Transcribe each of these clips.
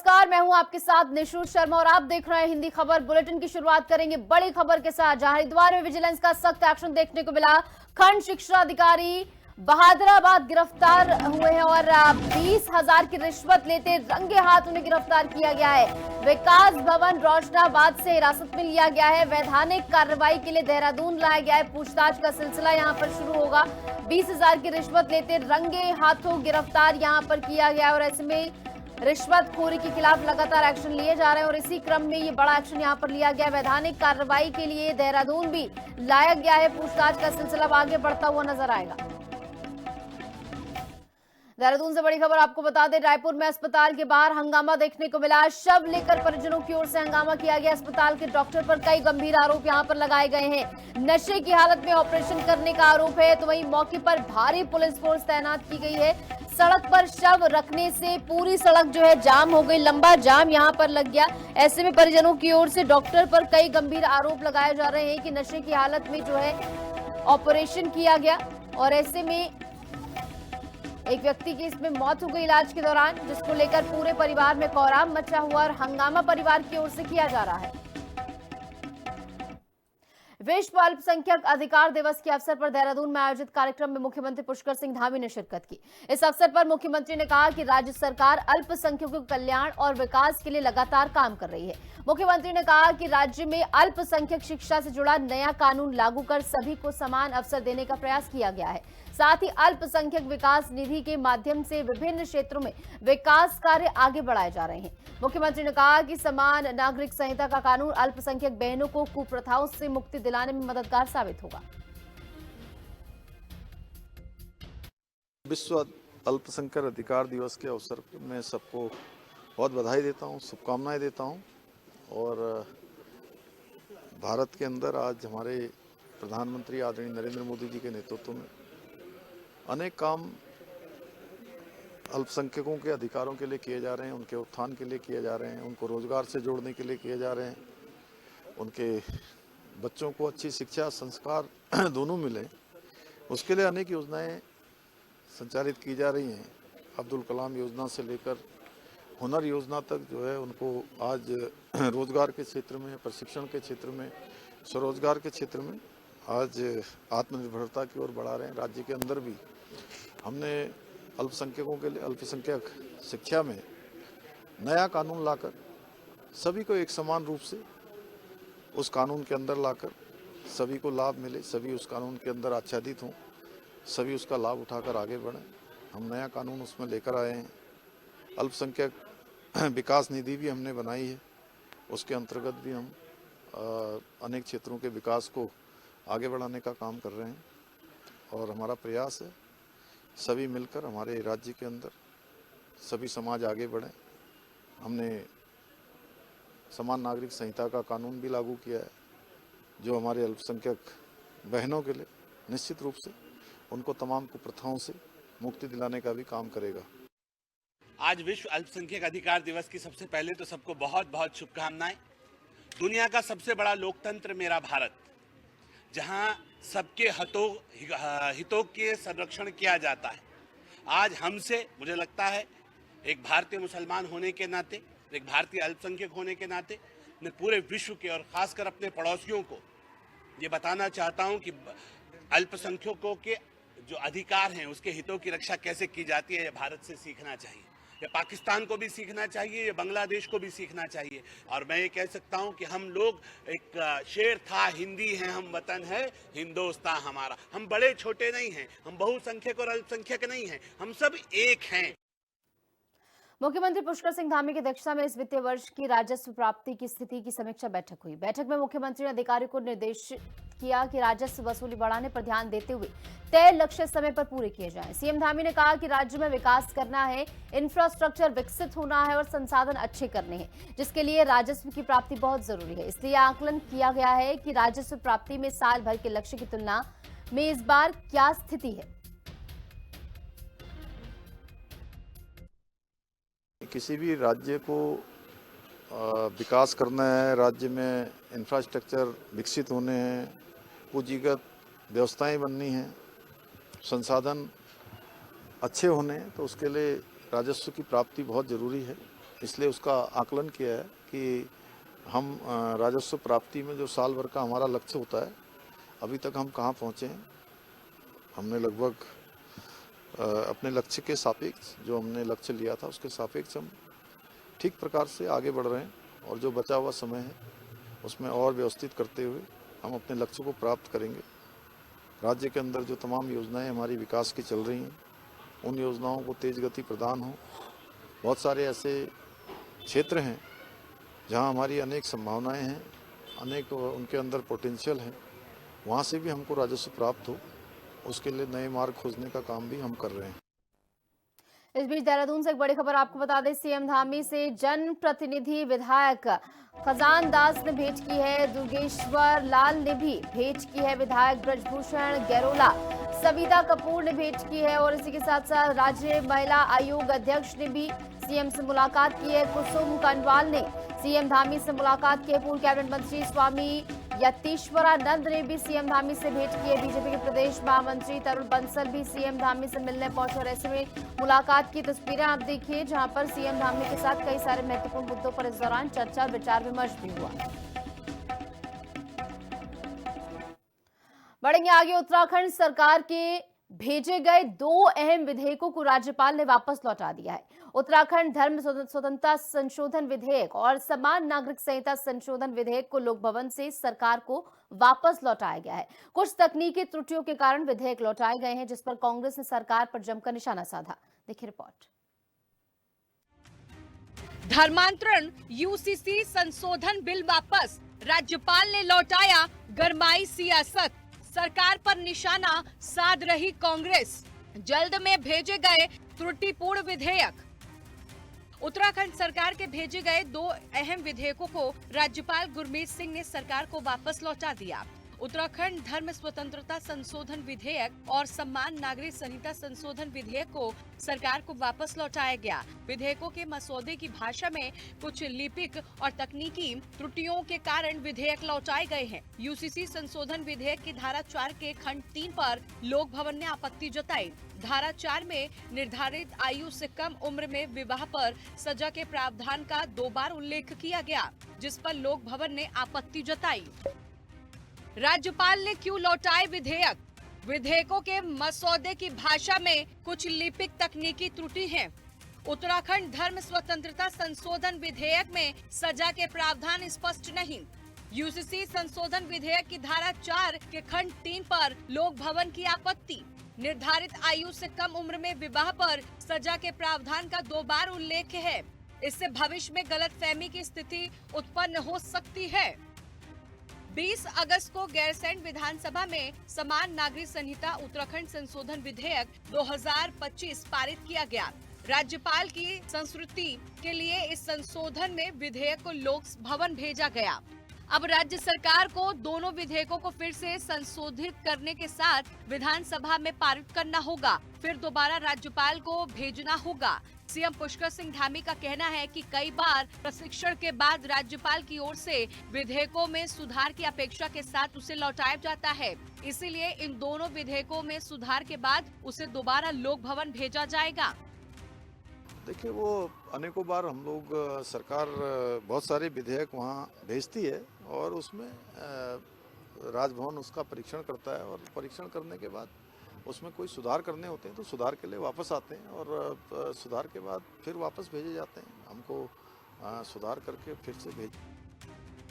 नमस्कार, मैं हूं आपके साथ निशु शर्मा और आप देख रहे हैं हिंदी खबर बुलेटिन की शुरुआत करेंगे बड़ी खबर के साथ, जहां हरिद्वार में विजिलेंस का सख्त एक्शन देखने को मिला। खंड शिक्षा अधिकारी बहादुराबाद गिरफ्तार हुए हैं और 20,000 की रिश्वत लेते रंगे हाथ उन्हें गिरफ्तार किया गया है। विकास भवन रोशनाबाद से हिरासत में लिया गया है। वैधानिक कार्रवाई के लिए देहरादून लाया गया है। पूछताछ का सिलसिला यहां पर शुरू होगा। 20,000 की रिश्वत लेते रंगे हाथों गिरफ्तार यहां पर किया गया है और ऐसे में रिश्वतखोरी के खिलाफ लगातार एक्शन लिए जा रहे हैं और इसी क्रम में ये बड़ा एक्शन यहां पर लिया गया है। वैधानिक कार्रवाई के लिए देहरादून भी लाया गया है। पूछताछ का सिलसिला आगे बढ़ता हुआ नजर आएगा। देहरादून से बड़ी खबर आपको बता दें, रायपुर में अस्पताल के बाहर हंगामा देखने को मिला। शव लेकर परिजनों की ओर से हंगामा किया गया। अस्पताल के डॉक्टर पर कई गंभीर आरोप यहां पर लगाए गए हैं। नशे की हालत में ऑपरेशन करने का आरोप है, तो वहीं मौके पर भारी पुलिस फोर्स तैनात की गई है। सड़क पर शव रखने से पूरी सड़क जो है जाम हो गई, लंबा जाम यहां पर लग गया। ऐसे में परिजनों की ओर से डॉक्टर पर कई गंभीर आरोप लगाए जा रहे हैं कि नशे की हालत में जो है ऑपरेशन किया गया और ऐसे में एक व्यक्ति की इसमें मौत हो गई इलाज के दौरान, जिसको लेकर पूरे परिवार में कोहराम मचा हुआ और हंगामा परिवार की ओर से किया जा रहा है। विश्व अल्पसंख्यक अधिकार दिवस के अवसर पर देहरादून में आयोजित कार्यक्रम में मुख्यमंत्री पुष्कर सिंह धामी ने शिरकत की। इस अवसर पर मुख्यमंत्री ने कहा कि राज्य सरकार अल्पसंख्यकों के कल्याण और विकास के लिए लगातार काम कर रही है। मुख्यमंत्री ने कहा कि राज्य में अल्पसंख्यक शिक्षा से जुड़ा नया कानून लागू कर सभी को समान अवसर देने का प्रयास किया गया है। साथ ही अल्पसंख्यक विकास निधि के माध्यम से विभिन्न क्षेत्रों में विकास कार्य आगे बढ़ाए जा रहे हैं। मुख्यमंत्री ने कहा कि समान नागरिक संहिता का कानून अल्पसंख्यक बहनों को कुप्रथाओं से मुक्ति दिलाने में मददगार साबित होगा। विश्व अल्पसंख्यक अधिकार दिवस के अवसर में सबको बहुत बधाई देता हूँ, शुभकामनाएं देता हूँ। और भारत के अंदर आज हमारे प्रधानमंत्री आदरणीय नरेंद्र मोदी जी के नेतृत्व में अनेक काम अल्पसंख्यकों के अधिकारों के लिए किए जा रहे हैं, उनके उत्थान के लिए किए जा रहे हैं, उनको रोजगार से जोड़ने के लिए किए जा रहे हैं, उनके बच्चों को अच्छी शिक्षा संस्कार दोनों मिले, उसके लिए अनेक योजनाएं संचालित की जा रही हैं। अब्दुल कलाम योजना से लेकर हुनर योजना तक जो है उनको आज रोजगार के क्षेत्र में, प्रशिक्षण के क्षेत्र में, स्वरोजगार के क्षेत्र में आज आत्मनिर्भरता की ओर बढ़ा रहे हैं। राज्य के अंदर भी हमने अल्पसंख्यकों के लिए अल्पसंख्यक शिक्षा में नया कानून लाकर सभी को एक समान रूप से उस कानून के अंदर लाकर सभी को लाभ मिले, सभी उस कानून के अंदर आच्छादित हों, सभी उसका लाभ उठाकर आगे बढ़ें। हम नया कानून उसमें लेकर आए हैं। अल्पसंख्यक विकास निधि भी हमने बनाई है, उसके अंतर्गत भी हम अनेक क्षेत्रों के विकास को आगे बढ़ाने का काम कर रहे हैं और हमारा प्रयास है सभी मिलकर हमारे राज्य के अंदर सभी समाज आगे बढ़ें। हमने समान नागरिक संहिता का कानून भी लागू किया है, जो हमारे अल्पसंख्यक बहनों के लिए निश्चित रूप से उनको तमाम कुप्रथाओं से मुक्ति दिलाने का भी काम करेगा। आज विश्व अल्पसंख्यक अधिकार दिवस की सबसे पहले तो सबको बहुत बहुत शुभकामनाएं। दुनिया का सबसे बड़ा लोकतंत्र मेरा भारत, जहां सबके हितों के संरक्षण किया जाता है, आज हमसे मुझे लगता है एक भारतीय मुसलमान होने के नाते, एक भारतीय अल्पसंख्यक होने के नाते मैं पूरे विश्व के और खासकर अपने पड़ोसियों को ये बताना चाहता हूं कि अल्पसंख्यकों के जो अधिकार हैं उसके हितों की रक्षा कैसे की जाती है, ये भारत से सीखना चाहिए। ये पाकिस्तान को भी सीखना चाहिए, ये बांग्लादेश को भी सीखना चाहिए। और मैं ये कह सकता हूं कि हम लोग एक शेर था हिंदी है, हम वतन है हिंदुस्तान हमारा। हम बड़े छोटे नहीं हैं, हम बहुसंख्यक और अल्पसंख्यक नहीं हैं, हम सब एक हैं। मुख्यमंत्री पुष्कर सिंह धामी की अध्यक्षता में इस वित्तीय वर्ष की राजस्व प्राप्ति की स्थिति की समीक्षा बैठक हुई। बैठक में मुख्यमंत्री ने अधिकारियों को निर्देश किया कि राजस्व वसूली बढ़ाने पर ध्यान देते हुए तय लक्ष्य समय पर पूरे किए जाएं। सीएम धामी ने कहा कि राज्य में विकास करना है, इंफ्रास्ट्रक्चर विकसित होना है और संसाधन अच्छे करने हैं, जिसके लिए राजस्व की प्राप्ति बहुत जरूरी है। इसलिए आकलन किया गया है कि राजस्व प्राप्ति में साल भर के लक्ष्य की तुलना में इस बार क्या स्थिति है। किसी भी राज्य को विकास करना है, राज्य में इंफ्रास्ट्रक्चर विकसित होने हैं, पूंजीगत व्यवस्थाएं बननी हैं, संसाधन अच्छे होने हैं, तो उसके लिए राजस्व की प्राप्ति बहुत ज़रूरी है। इसलिए उसका आकलन किया है कि हम राजस्व प्राप्ति में जो साल भर का हमारा लक्ष्य होता है, अभी तक हम कहाँ पहुँचे हैं। हमने लगभग अपने लक्ष्य के सापेक्ष, जो हमने लक्ष्य लिया था उसके सापेक्ष हम ठीक प्रकार से आगे बढ़ रहे हैं, और जो बचा हुआ समय है उसमें और व्यवस्थित करते हुए हम अपने लक्ष्य को प्राप्त करेंगे। राज्य के अंदर जो तमाम योजनाएं हमारी विकास की चल रही हैं, उन योजनाओं को तेज गति प्रदान हो। बहुत सारे ऐसे क्षेत्र हैं जहां हमारी अनेक संभावनाएं हैं, अनेक उनके अंदर पोटेंशियल है, वहां से भी हमको राजस्व प्राप्त हो, उसके लिए नए मार्ग खोजने का काम भी हम कर रहे हैं। इस बीच देहरादून से एक बड़ी खबर आपको बता दें, सीएम धामी से जन प्रतिनिधि विधायक खजान दास ने भेंट की है। दुर्गेश्वर लाल ने भी भेंट की है। विधायक ब्रजभूषण गैरोला, सविता कपूर ने भेंट की है, और इसी के साथ साथ राज्य महिला आयोग अध्यक्ष ने भी सीएम से मुलाकात की है। कुसुम कंडवाल ने सीएम धामी से मुलाकात की है। पूर्व कैबिनेट मंत्री स्वामी यतीश्वरानंद ने भी सीएम धामी से भेंट की है। बीजेपी के प्रदेश महामंत्री तरुण बंसल भी सीएम धामी से मिलने पहुंचे, और ऐसे में मुलाकात की तस्वीरें आप देखिए, जहां पर सीएम धामी के साथ कई सारे महत्वपूर्ण मुद्दों पर इस दौरान चर्चा विचार विमर्श भी हुआ। बढ़ेंगे आगे। उत्तराखंड सरकार के भेजे गए 2 अहम विधेयकों को राज्यपाल ने वापस लौटा दिया है। उत्तराखंड धर्म स्वतंत्रता संशोधन विधेयक और समान नागरिक संहिता संशोधन विधेयक को लोक भवन से सरकार को वापस लौटाया गया है। कुछ तकनीकी त्रुटियों के कारण विधेयक लौटाए गए हैं, जिस पर कांग्रेस ने सरकार पर जमकर निशाना साधा। देखिए रिपोर्ट। धर्मांतरण यूसीसी संशोधन बिल वापस, राज्यपाल ने लौटाया गरमाई सियासत, सरकार पर निशाना साध रही कांग्रेस। जल्द में भेजे गए त्रुटिपूर्ण विधेयक। उत्तराखंड सरकार के भेजे गए 2 अहम विधेयकों को राज्यपाल गुरमीत सिंह ने सरकार को वापस लौटा दिया। उत्तराखंड धर्म स्वतंत्रता संशोधन विधेयक और समान नागरिक संहिता संशोधन विधेयक को सरकार को वापस लौटाया गया। विधेयकों के मसौदे की भाषा में कुछ लिपिक और तकनीकी त्रुटियों के कारण विधेयक लौटाए गए हैं। यूसीसी संशोधन विधेयक की धारा 4 के खंड 3 पर लोक भवन ने आपत्ति जताई। धारा 4 में निर्धारित आयु से कम उम्र में विवाह पर सजा के प्रावधान का 2 बार उल्लेख किया गया, जिस पर लोक भवन ने आपत्ति जताई। राज्यपाल ने क्यों लौटाए विधेयक? विधेयकों के मसौदे की भाषा में कुछ लिपिक तकनीकी त्रुटि है। उत्तराखंड धर्म स्वतंत्रता संशोधन विधेयक में सजा के प्रावधान स्पष्ट नहीं। यूसीसी संशोधन विधेयक की धारा 4 के खंड 3 पर लोक भवन की आपत्ति। निर्धारित आयु से कम उम्र में विवाह पर सजा के प्रावधान का 2 बार उल्लेख है। इससे भविष्य में गलतफहमी की स्थिति उत्पन्न हो सकती है। 20 अगस्त को गैरसैंण विधानसभा में समान नागरिक संहिता उत्तराखंड संशोधन विधेयक 2025 पारित किया गया। राज्यपाल की संस्तुति के लिए इस संशोधन में विधेयक को लोक भवन भेजा गया। अब राज्य सरकार को दोनों विधेयकों को फिर से संशोधित करने के साथ विधानसभा में पारित करना होगा, फिर दोबारा राज्यपाल को भेजना होगा। सीएम पुष्कर सिंह धामी का कहना है कि कई बार प्रशिक्षण के बाद राज्यपाल की ओर से विधेयकों में सुधार की अपेक्षा के साथ उसे लौटाया जाता है। इसीलिए इन दोनों विधेयकों में सुधार के बाद उसे दोबारा लोक भवन भेजा जाएगा। देखिए, वो अनेकों बार हम लोग सरकार बहुत सारे विधेयक वहाँ भेजती है, और उसमें राजभवन उसका परीक्षण करता है, और परीक्षण करने के बाद उसमें कोई सुधार करने होते हैं तो सुधार के लिए वापस आते हैं, और सुधार के बाद फिर वापस भेजे जाते हैं। हमको सुधार करके फिर से भेज।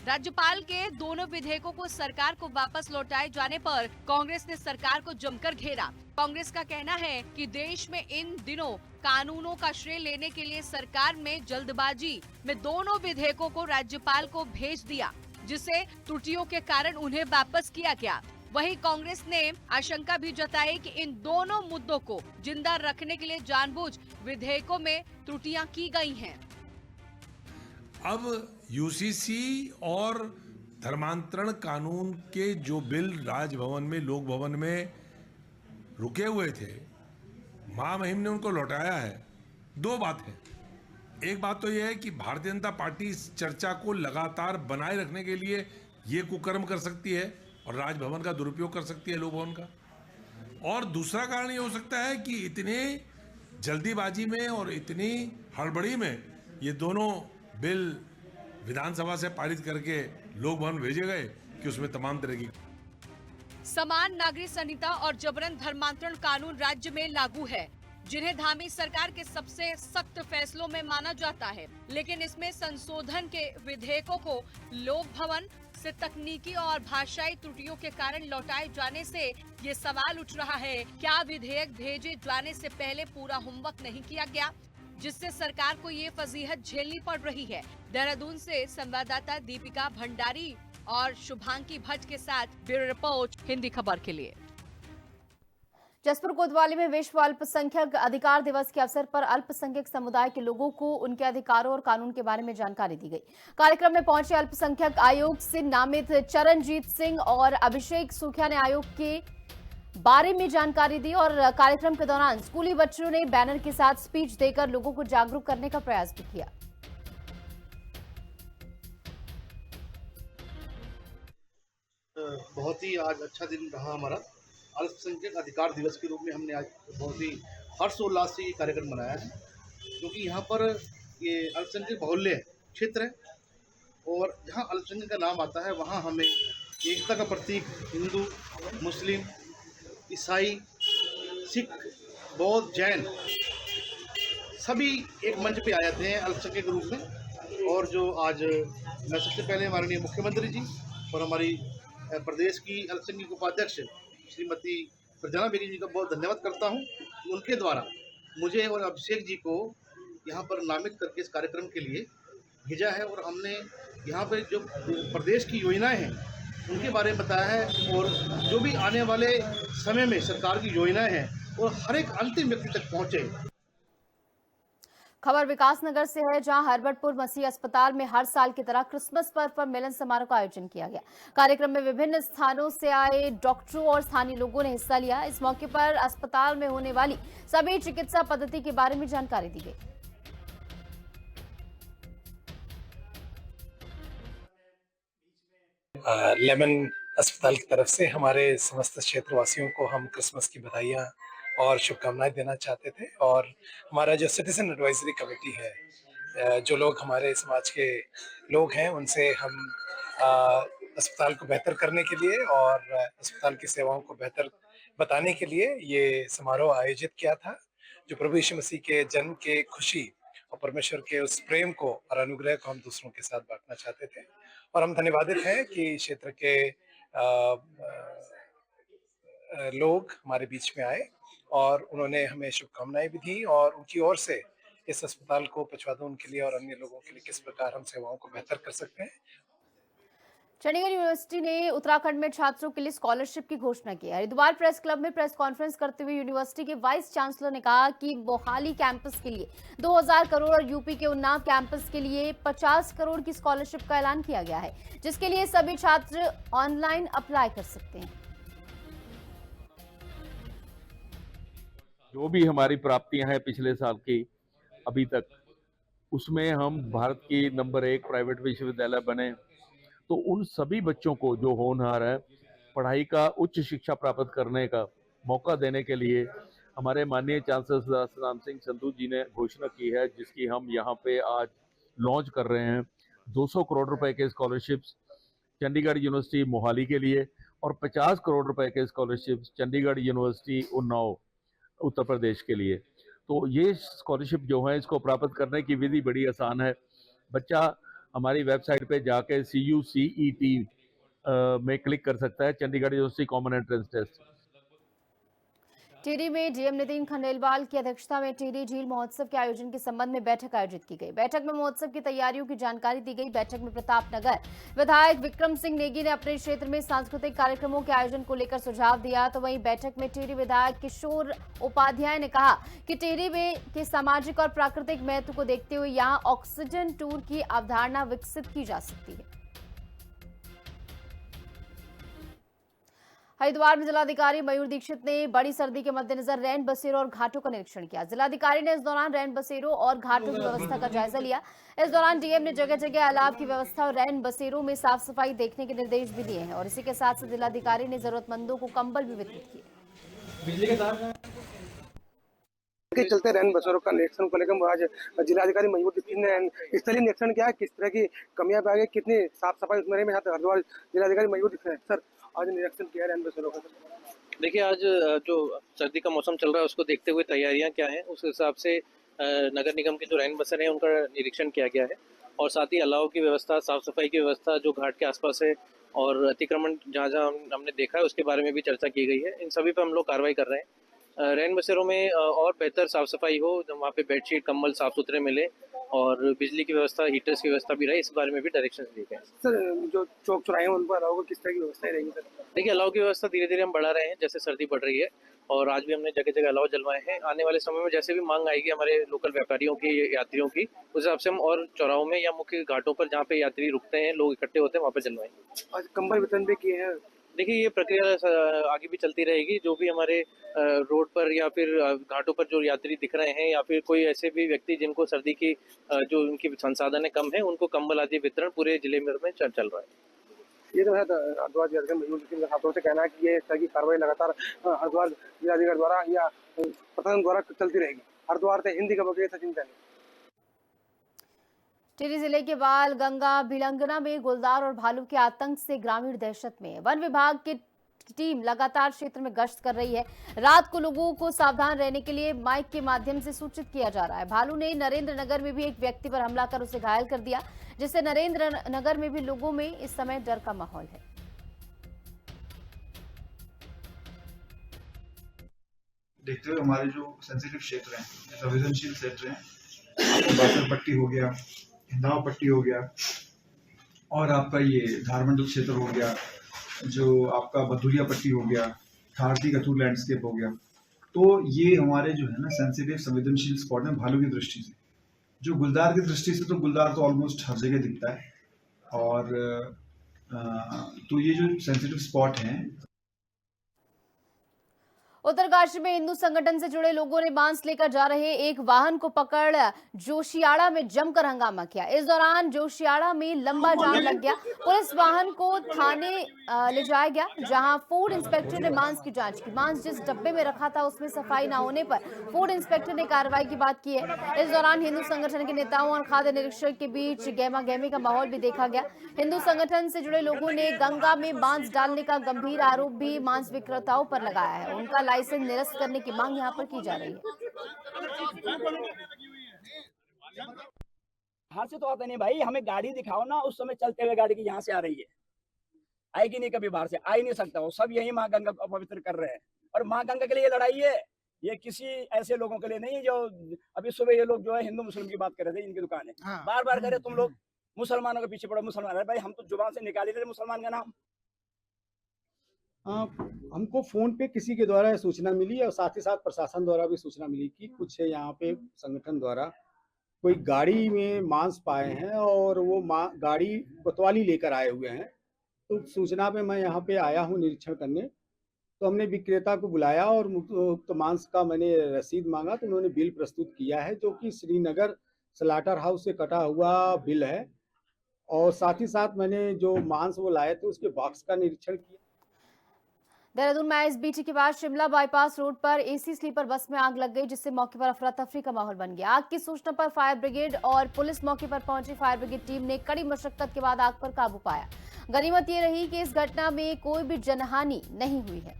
राज्यपाल के दोनों विधेयकों को सरकार को वापस लौटाए जाने पर कांग्रेस ने सरकार को जमकर घेरा। कांग्रेस का कहना है कि देश में इन दिनों कानूनों का श्रेय लेने के लिए सरकार में जल्दबाजी में दोनों विधेयकों को राज्यपाल को भेज दिया, जिसे त्रुटियों के कारण उन्हें वापस किया गया। वहीं कांग्रेस ने आशंका भी जताई कि इन दोनों मुद्दों को जिंदा रखने के लिए जानबूझ विधेयकों में त्रुटियां की गई हैं। अब यूसीसी और धर्मांतरण कानून के जो बिल राजभवन में, लोक भवन में रुके हुए थे, महामहिम ने उनको लौटाया है। 2 बात है। एक बात तो यह है कि भारतीय जनता पार्टी इस चर्चा को लगातार बनाए रखने के लिए ये कुकर्म कर सकती है और राजभवन का दुरुपयोग कर सकती है, लोक भवन का। और दूसरा कारण ये हो सकता है कि इतने जल्दीबाजी में और इतनी हड़बड़ी में ये दोनों बिल विधानसभा से पारित करके लोक भवन भेजे गए कि उसमें तमाम तरह की समान नागरिक संहिता और जबरन धर्मांतरण कानून राज्य में लागू है, जिन्हें धामी सरकार के सबसे सख्त फैसलों में माना जाता है। लेकिन इसमें संशोधन के विधेयकों को लोक भवन से तकनीकी और भाषाई त्रुटियों के कारण लौटाए जाने से ये सवाल उठ रहा है, क्या विधेयक भेजे जाने से पहले पूरा होमवर्क नहीं किया गया, जिससे सरकार को ये फजीहत झेलनी पड़ रही है। देहरादून से संवाददाता दीपिका भंडारी और शुभांकी भट्ट के साथ ब्यूरो रिपोर्ट हिंदी खबर के लिए। जसपुर कोतवाली में विश्व अल्पसंख्यक अधिकार दिवस के अवसर पर अल्पसंख्यक समुदाय के लोगों को उनके अधिकारों और कानून के बारे में जानकारी दी गई। कार्यक्रम में पहुंचे अल्पसंख्यक आयोग से नामित चरणजीत सिंह और अभिषेक सुखिया ने आयोग के बारे में जानकारी दी और कार्यक्रम के दौरान स्कूली बच्चों ने बैनर के साथ स्पीच देकर लोगों को जागरूक करने का प्रयास भी किया। बहुत ही आज अच्छा दिन रहा हमारा। अल्पसंख्यक अधिकार दिवस के रूप में हमने आज बहुत ही हर्षोल्लास से ये कार्यक्रम मनाया है, क्योंकि यहाँ पर ये अल्पसंख्यक बहुल्य क्षेत्र है और जहाँ अल्पसंख्यक का नाम आता है वहाँ हमें एकता का प्रतीक हिंदू, मुस्लिम, ईसाई, सिख, बौद्ध, जैन सभी एक मंच पे आ जाते हैं अल्पसंख्यक के रूप में। और जो आज मैं सबसे पहले माननीय मुख्यमंत्री जी और हमारी प्रदेश की अल्पसंख्यक उपाध्यक्ष श्रीमती प्रजना बेरी जी का बहुत धन्यवाद करता हूं कि उनके द्वारा मुझे और अभिषेक जी को यहां पर नामित करके इस कार्यक्रम के लिए भेजा है और हमने यहां पर जो प्रदेश की योजनाएं हैं उनके बारे में बताया है और जो भी आने वाले समय में सरकार की योजनाएं हैं और हर एक अंतिम व्यक्ति तक पहुँचे। खबर विकासनगर से है, जहां हरबटपुर मसीह अस्पताल में हर साल की तरह क्रिसमस पर्व पर मिलन समारोह का आयोजन किया गया। कार्यक्रम में विभिन्न स्थानों से आए डॉक्टरों और स्थानीय लोगों ने हिस्सा लिया। इस मौके पर अस्पताल में होने वाली सभी चिकित्सा पद्धति के बारे में जानकारी दी गई। लेमन अस्पताल की तरफ से हमारे समस्त क्षेत्रवासियों को हम क्रिसमस की बधाइयाँ और शुभकामनाएं देना चाहते थे। और हमारा जो सिटीजन एडवाइजरी कमेटी है, जो लोग हमारे समाज के लोग हैं, उनसे हम अस्पताल को बेहतर करने के लिए और अस्पताल की सेवाओं को बेहतर बताने के लिए ये समारोह आयोजित किया था, जो प्रभु यीशु मसीह के जन्म के खुशी और परमेश्वर के उस प्रेम को और अनुग्रह को हम दूसरों के साथ बांटना चाहते थे। और हम धन्यवादित हैं कि क्षेत्र के लोग हमारे बीच में आए और उन्होंने हमें शुभकामनाएं भी दी और उनकी ओर से इस अस्पताल को पचवादून के लिए और अन्य लोगों के लिए किस प्रकार हम सेवाओं को बेहतर कर सकते हैं। चंडीगढ़ यूनिवर्सिटी ने उत्तराखंड में छात्रों के लिए स्कॉलरशिप की घोषणा की। हरिद्वार प्रेस क्लब में प्रेस कॉन्फ्रेंस करते हुए यूनिवर्सिटी के वाइस चांसलर ने कहा कि मोहाली कैंपस के लिए 2000 करोड़ और यूपी के उन्नाव कैंपस के लिए 50 करोड़ की स्कॉलरशिप का ऐलान किया गया है, जिसके लिए सभी छात्र ऑनलाइन अप्लाई कर सकते हैं। जो भी हमारी प्राप्तियां हैं पिछले साल की अभी तक, उसमें हम भारत की नंबर 1 प्राइवेट विश्वविद्यालय बने, तो उन सभी बच्चों को जो होनहार है पढ़ाई का उच्च शिक्षा प्राप्त करने का मौका देने के लिए हमारे माननीय चांसलर राम सिंह संधू जी ने घोषणा की है, जिसकी हम यहाँ पे आज लॉन्च कर रहे हैं। 200 करोड़ रुपए के स्कॉलरशिप्स चंडीगढ़ यूनिवर्सिटी मोहाली के लिए और 50 करोड़ रुपए के स्कॉलरशिप्स चंडीगढ़ यूनिवर्सिटी उन्नाव उत्तर प्रदेश के लिए। तो ये स्कॉलरशिप जो है इसको प्राप्त करने की विधि बड़ी आसान है। बच्चा हमारी वेबसाइट पे जाके CUCET में क्लिक कर सकता है, Chandigarh university common entrance test. Tehri में डीएम नितिन खंडेलवाल की अध्यक्षता में टिहरी झील महोत्सव के आयोजन के संबंध में बैठक आयोजित की गई। बैठक में महोत्सव की तैयारियों की जानकारी दी गई। बैठक में प्रतापनगर विधायक विक्रम सिंह नेगी ने अपने क्षेत्र में सांस्कृतिक कार्यक्रमों के आयोजन को लेकर सुझाव दिया, तो वहीं बैठक में टिहरी विधायक किशोर उपाध्याय ने कहा कि टिहरी में के सामाजिक और प्राकृतिक महत्व को देखते हुए यहाँ ऑक्सीजन टूर की अवधारणा विकसित की जा सकती है। हरिद्वार में जिलाधिकारी मयूर दीक्षित ने बड़ी सर्दी के मद्देनजर रैन बसेरों और घाटों का निरीक्षण किया। जिलाधिकारी ने इस दौरान रैन बसेरों और घाटों की व्यवस्था का जायजा लिया। इस दौरान डीएम ने जगह जगह अलाव की व्यवस्था और रैन बसेरों में साफ सफाई देखने के निर्देश भी दिए हैं और इसी के साथ जिलाधिकारी ने जरूरतमंदों को कंबल भी वितरित किए। के चलते रैन बसेरों का निरीक्षण को लेकर आज जिलाधिकारी मयूर दीक्षित ने स्थलीय निरीक्षण किया, किस तरह की कमियां पाई गई, कितनी साफ सफाई उस बारे में हरिद्वार जिलाधिकारी मयूर दीक्षित ने सर आज निरीक्षण किया रैन बसेरों का। देखिए, आज जो सर्दी का मौसम चल रहा है उसको देखते हुए तैयारियां क्या हैं उस हिसाब से नगर निगम के जो रैन बसेरे हैं उनका निरीक्षण किया गया है और साथ ही अलाव की व्यवस्था, साफ सफाई की व्यवस्था जो घाट के आसपास है और अतिक्रमण जहाँ जहाँ हमने देखा है उसके बारे में भी चर्चा की गई है। इन सभी पर हम लोग कार्रवाई कर रहे हैं। रैन बसेरों में और बेहतर साफ सफाई हो, वहाँ पे बेडशीट कंबल साफ सुथरे मिले और बिजली की व्यवस्था, हीटर्स की व्यवस्था भी रहे, इस बारे में भी डायरेक्शन दिए गए। सर जो चौक चौराहे हैं उन पर अलाव किस तरह की व्यवस्था रहेगी सर? देखिए, अलाव की व्यवस्था धीरे धीरे हम बढ़ा रहे हैं जैसे सर्दी बढ़ रही है और आज भी हमने जगह जगह अलाव जलवाए हैं। आने वाले समय में जैसे भी मांग आएगी हमारे लोकल व्यापारियों की, यात्रियों की, उस हिसाब से हम और चौराहों में या मुख्य घाटों पर जहाँ पे यात्री रुकते हैं, लोग इकट्ठे होते हैं, वहाँ पे जलवाएंगे। आज कंबल वितरण भी किए हैं। देखिए, ये प्रक्रिया आगे भी चलती रहेगी। जो भी हमारे रोड पर या फिर घाटों पर जो यात्री दिख रहे हैं या फिर कोई ऐसे भी व्यक्ति जिनको सर्दी की जो उनकी संसाधन कम है, उनको कंबल आदि वितरण पूरे जिले में चल रहा है। ये तो है हरिद्वार जिलाधिकारी मयूर दीक्षित के छात्रों से कहना है कि ये इस तरह की कार्रवाई लगातार हरिद्वार जिलाधिकारी द्वारा या प्रशासन द्वारा चलती रहेगी। हरिद्वार से हिंदी खबर के लिए सचिन सैनी। टिहरी जिले के बाल गंगा भिलंगना में गुलदार और भालू के आतंक से ग्रामीण दहशत में। वन विभाग की टीम लगातार क्षेत्र में गश्त कर रही है। रात को लोगों को सावधान रहने के लिए माइक के माध्यम से सूचित किया जा रहा है। भालू ने नरेंद्र नगर में भी एक व्यक्ति पर हमला कर उसे घायल कर दिया, जिससे नरेंद्र नगर में भी लोगों में इस समय डर का माहौल है। देखते हुए हमारे जो सेंसिटिव क्षेत्र हैं, संवेदनशील क्षेत्र हैं, आपका बासर पट्टी हो गया, हिंदाव पट्टी हो गया और आपका ये धारमंडल क्षेत्र हो गया, जो आपका बदुरिया पट्टी हो गया, खारती कथू लैंडस्केप हो गया, तो ये हमारे जो है ना सेंसिटिव संवेदनशील स्पॉट हैं भालू की दृष्टि से। जो गुलदार की दृष्टि से तो गुलदार तो ऑलमोस्ट हर जगह दिखता है और तो ये जो सेंसिटिव स्पॉट हैं। उत्तरकाशी में हिंदू संगठन से जुड़े लोगों ने बांस लेकर जा रहे एक वाहन को पकड़ जोशियाड़ा में जमकर हंगामा किया। इस दौरान जोशियाड़ा में लंबा जाम लग गया। पुलिस वाहन को थाने ले जाया गया, जहां फूड इंस्पेक्टर ने मांस की जांच की। मांस जिस डब्बे में रखा था उसमें सफाई न होने पर फूड इंस्पेक्टर ने कार्रवाई की बात की है। इस दौरान हिंदू संगठन के नेताओं और खाद्य निरीक्षक के बीच गहमा गहमी का माहौल भी देखा गया। हिंदू संगठन से जुड़े लोगों ने गंगा में बांस डालने का गंभीर आरोप भी मांस विक्रेताओं पर लगाया है। उनका लाइसेंस निरस्त करने की मांग यहां पर की जा रही है। बाहर से तो आता नहीं भाई, हमें गाड़ी दिखाओ ना, उस समय चलते हुए गाड़ी की यहाँ से आ रही है, आएगी नहीं, कभी बाहर से आ ही नहीं सकता। वो सब यही माँ गंगा को पवित्र कर रहे हैं और माँ गंगा के लिए ये लड़ाई है। ये किसी ऐसे लोगों के लिए नहीं जो अभी सुबह ये लोग जो है हिंदू मुस्लिम की बात कर रहे थे, इनकी दुकान है, बार बार करे तुम लोग मुसलमानों के पीछे पड़ो, मुसलमान है भाई, हम तो जुबान से निकाल ही रहे मुसलमान का नाम। हमको फोन पे किसी के द्वारा सूचना मिली और साथ ही साथ प्रशासन द्वारा भी सूचना मिली कि कुछ यहाँ पे संगठन द्वारा कोई गाड़ी में मांस पाए हैं और वो गाड़ी कोतवाली लेकर आए हुए हैं। तो सूचना पे मैं यहाँ पे आया हूँ निरीक्षण करने। तो हमने विक्रेता को बुलाया और उक्त मांस का मैंने रसीद मांगा, तो उन्होंने बिल प्रस्तुत किया है जो कि श्रीनगर स्लाटर हाउस से कटा हुआ बिल है। और साथ ही साथ मैंने जो मांस वो लाए थे उसके बॉक्स का निरीक्षण किया। देहरादून में आईएसबीटी के बाद शिमला बाईपास रोड पर एसी स्लीपर बस में आग लग गई, जिससे मौके पर अफरा तफरी का माहौल बन गया। आग की सूचना पर फायर ब्रिगेड और पुलिस मौके पर पहुंची। फायर ब्रिगेड टीम ने कड़ी मशक्कत के बाद आग पर काबू पाया। गनीमत ये रही कि इस घटना में कोई भी जनहानि नहीं हुई है।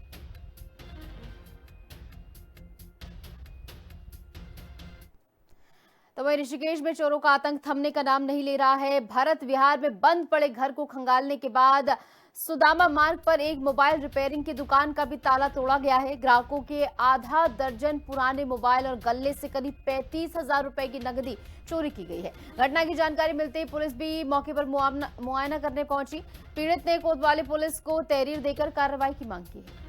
तो वहीं ऋषिकेश में चोरों का आतंक थमने का नाम नहीं ले रहा है। भरत विहार में बंद पड़े घर को खंगालने के बाद सुदामा मार्ग पर एक मोबाइल रिपेयरिंग की दुकान का भी ताला तोड़ा गया है। ग्राहकों के आधा दर्जन पुराने मोबाइल और गल्ले से करीब 35,000 रुपए की नकदी चोरी की गई है। घटना की जानकारी मिलते ही पुलिस भी मौके पर मुआयना करने पहुंची। पीड़ित ने कोतवाली पुलिस को तहरीर देकर कार्रवाई की मांग की है।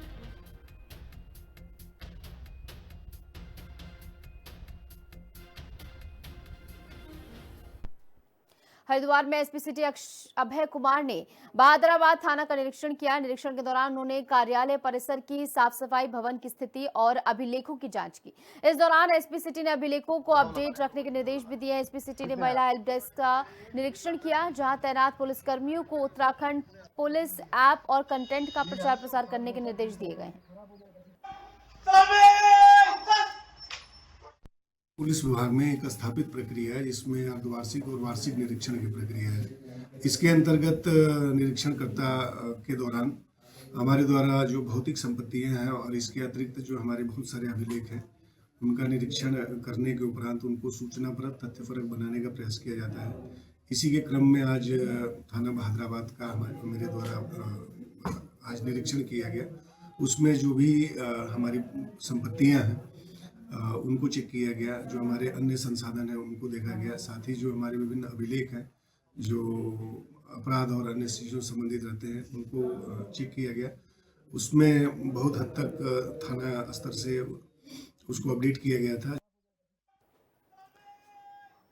हरिद्वार में एसपी सिटी अभय कुमार ने बहादुराबाद थाना का निरीक्षण किया। निरीक्षण के दौरान उन्होंने कार्यालय परिसर की साफ सफाई, भवन की स्थिति और अभिलेखों की जांच की। इस दौरान एसपी सिटी ने अभिलेखों को अपडेट रखने के निर्देश भी दिए। एसपी सिटी ने महिला हेल्प डेस्क का निरीक्षण किया, जहां तैनात पुलिसकर्मियों को उत्तराखंड पुलिस ऐप और कंटेंट का प्रचार प्रसार करने के निर्देश दिए गए हैं। पुलिस विभाग में एक स्थापित प्रक्रिया है जिसमें अर्धवार्षिक और वार्षिक निरीक्षण की प्रक्रिया है। इसके अंतर्गत निरीक्षणकर्ता के दौरान हमारे द्वारा जो भौतिक संपत्तियां हैं और इसके अतिरिक्त जो हमारे बहुत सारे अभिलेख हैं उनका निरीक्षण करने के उपरांत उनको सूचनापरक तथ्यपरक बनाने का प्रयास किया जाता है। इसी के क्रम में आज थाना बहादुराबाद का मेरे द्वारा आज निरीक्षण किया गया। उसमें जो भी हमारी संपत्तियां हैं उनको चेक किया गया, जो हमारे अन्य संसाधन हैं उनको देखा गया, साथ ही जो हमारे विभिन्न अभिलेख हैं जो अपराध और अन्य चीज़ों से संबंधित रहते हैं उनको चेक किया गया। उसमें बहुत हद तक थाना स्तर से उसको अपडेट किया गया था।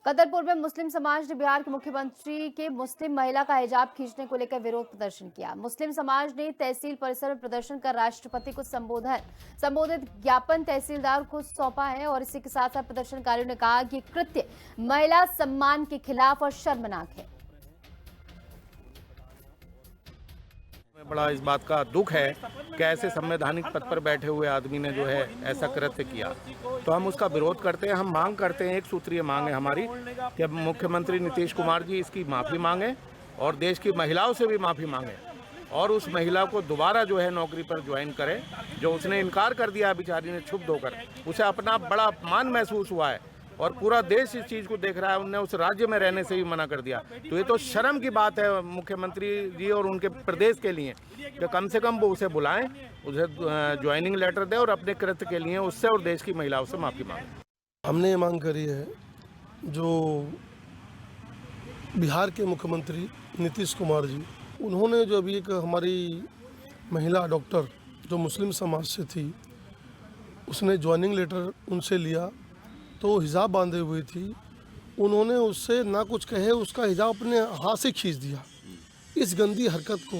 कदरपुर में मुस्लिम समाज ने बिहार के मुख्यमंत्री के मुस्लिम महिला का हिजाब खींचने को लेकर विरोध प्रदर्शन किया। मुस्लिम समाज ने तहसील परिसर में प्रदर्शन कर राष्ट्रपति को संबोधित ज्ञापन तहसीलदार को सौंपा है और इसी के साथ साथ प्रदर्शनकारियों ने कहा कि कृत्य महिला सम्मान के खिलाफ और शर्मनाक है। बड़ा इस बात का दुख है कि ऐसे संवैधानिक पद पर बैठे हुए आदमी ने जो है ऐसा कृत्य किया, तो हम उसका विरोध करते हैं। हम मांग करते हैं, एक सूत्रीय मांग है हमारी कि मुख्यमंत्री नीतीश कुमार जी इसकी माफ़ी मांगे और देश की महिलाओं से भी माफ़ी मांगे और उस महिला को दोबारा जो है नौकरी पर ज्वाइन करे। जो उसने इनकार कर दिया बेचारी ने क्षुब्ध होकर, उसे अपना बड़ा अपमान महसूस हुआ है और पूरा देश इस चीज़ को देख रहा है। उनने उस राज्य में रहने से भी मना कर दिया, तो ये तो शर्म की बात है मुख्यमंत्री जी और उनके प्रदेश के लिए कि कम से कम वो उसे बुलाएं, उसे ज्वाइनिंग लेटर दें और अपने कृत्य के लिए उससे और देश की महिलाओं से माफ़ी मांगें। हमने ये मांग करी है, जो बिहार के मुख्यमंत्री नीतीश कुमार जी, उन्होंने जो अभी एक हमारी महिला डॉक्टर जो मुस्लिम समाज से थी, उसने ज्वाइनिंग लेटर उनसे लिया तो हिजाब बांधे हुई थी, उन्होंने उससे ना कुछ कहे उसका हिजाब अपने हाथ से खींच दिया। इस गंदी हरकत को,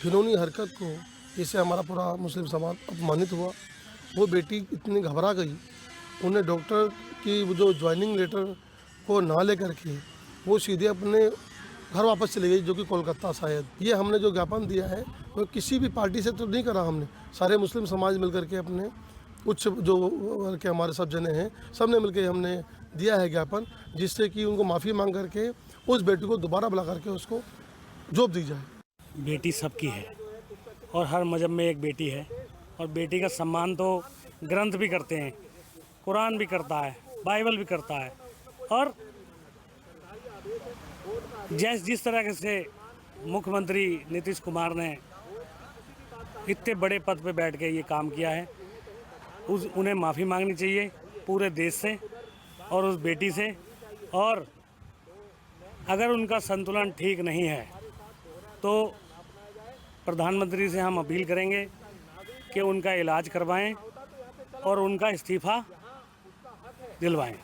घिनौनी हरकत को, जिससे हमारा पूरा मुस्लिम समाज अपमानित हुआ। वो बेटी इतनी घबरा गई, उन्हें डॉक्टर की वो जो ज्वाइनिंग लेटर को ना लेकर के वो सीधे अपने घर वापस चली गई, जो कि कोलकाता शायद। ये हमने जो ज्ञापन दिया है वो किसी भी पार्टी से तो नहीं करा, हमने सारे मुस्लिम समाज मिलकर के अपने उच्च जो के हमारे सब जने हैं सब ने मिलकर हमने दिया है ज्ञापन, जिससे कि उनको माफ़ी मांग करके उस बेटी को दोबारा बुला करके उसको जॉब दी जाए। बेटी सबकी है और हर मजहब में एक बेटी है और बेटी का सम्मान तो ग्रंथ भी करते हैं, कुरान भी करता है, बाइबल भी करता है। और जिस तरह से मुख्यमंत्री नीतीश कुमार ने इतने बड़े पद पे बैठ के ये काम किया है, उन्हें माफ़ी मांगनी चाहिए पूरे देश से और उस बेटी से। और अगर उनका संतुलन ठीक नहीं है तो प्रधानमंत्री से हम अपील करेंगे कि उनका इलाज करवाएं और उनका इस्तीफ़ा दिलवाएं।